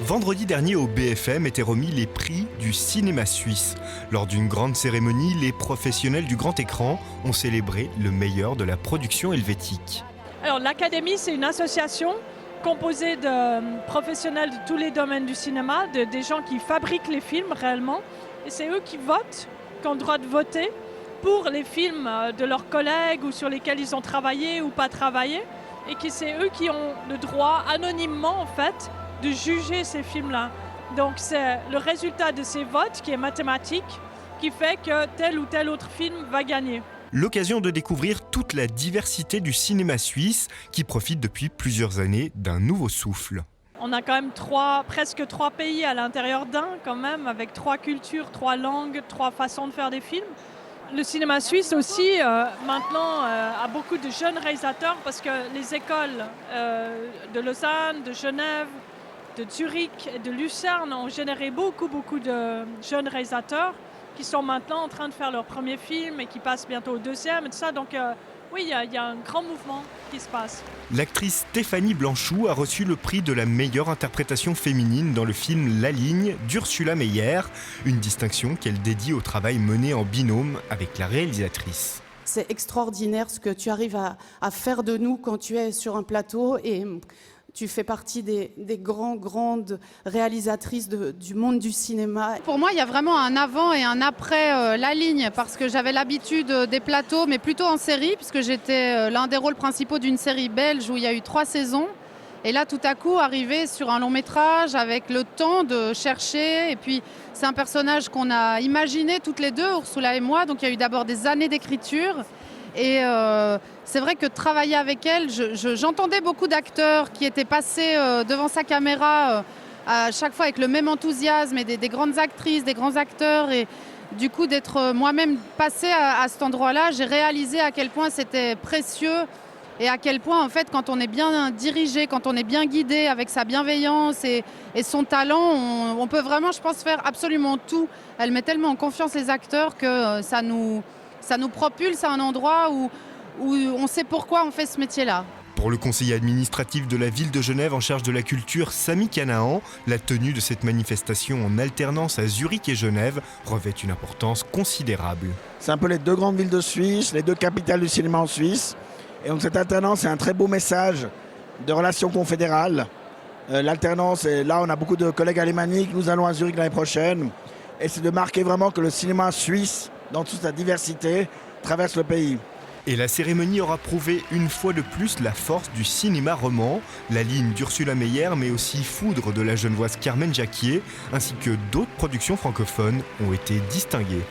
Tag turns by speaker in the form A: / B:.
A: Vendredi dernier au BFM étaient remis les prix du cinéma suisse. Lors d'une grande cérémonie, les professionnels du grand écran ont célébré le meilleur de la production helvétique.
B: Alors l'Académie, c'est une association composée de professionnels de tous les domaines du cinéma, des gens qui fabriquent les films réellement. Et c'est eux qui votent, qui ont le droit de voter pour les films de leurs collègues ou sur lesquels ils ont travaillé ou pas travaillé. Et que c'est eux qui ont le droit, anonymement en fait, de juger ces films-là. Donc c'est le résultat de ces votes qui est mathématique, qui fait que tel ou tel autre film va gagner.
A: L'occasion de découvrir toute la diversité du cinéma suisse qui profite depuis plusieurs années d'un nouveau souffle.
B: On a quand même presque trois pays à l'intérieur d'un quand même, avec 3 cultures, 3 langues, 3 façons de faire des films. Le cinéma suisse aussi, maintenant, a beaucoup de jeunes réalisateurs parce que les écoles de Lausanne, de Genève, de Zurich et de Lucerne ont généré beaucoup de jeunes réalisateurs qui sont maintenant en train de faire leur premier film et qui passent bientôt au deuxième et tout ça. Donc oui, il y a un grand mouvement qui se passe.
A: L'actrice Stéphanie Blanchou a reçu le prix de la meilleure interprétation féminine dans le film La Ligne d'Ursula Meyer, une distinction qu'elle dédie au travail mené en binôme avec la réalisatrice.
C: C'est extraordinaire ce que tu arrives à faire de nous quand tu es sur un plateau et tu fais partie des grandes réalisatrices du monde du cinéma.
D: Pour moi, il y a vraiment un avant et un après La Ligne, parce que j'avais l'habitude des plateaux, mais plutôt en série, puisque j'étais l'un des rôles principaux d'une série belge où il y a eu 3 saisons. Et là, tout à coup, arriver sur un long métrage avec le temps de chercher. Et puis, c'est un personnage qu'on a imaginé toutes les deux, Ursula et moi. Donc, il y a eu d'abord des années d'écriture. Et c'est vrai que travailler avec elle, j'entendais beaucoup d'acteurs qui étaient passés devant sa caméra à chaque fois avec le même enthousiasme et des grandes actrices, des grands acteurs. Et du coup, d'être moi-même passée à cet endroit-là, j'ai réalisé à quel point c'était précieux et à quel point, en fait, quand on est bien dirigé, quand on est bien guidé avec sa bienveillance et son talent, on peut vraiment, je pense, faire absolument tout. Elle met tellement en confiance les acteurs que ça nous propulse à un endroit où on sait pourquoi on fait ce métier-là.
A: Pour le conseiller administratif de la ville de Genève en charge de la culture, Sami Canaan, la tenue de cette manifestation en alternance à Zurich et Genève revêt une importance considérable.
E: C'est un peu les 2 grandes villes de Suisse, les 2 capitales du cinéma en Suisse. Et donc cette alternance est un très beau message de relations confédérales. L'alternance, et là on a beaucoup de collègues alémaniques, nous allons à Zurich l'année prochaine. Et c'est de marquer vraiment que le cinéma suisse, dans toute sa diversité, traverse le pays.
A: Et la cérémonie aura prouvé une fois de plus la force du cinéma roman, La Ligne d'Ursula Meyer, mais aussi Foudre de la genevoise Carmen Jacquier, ainsi que d'autres productions francophones ont été distinguées.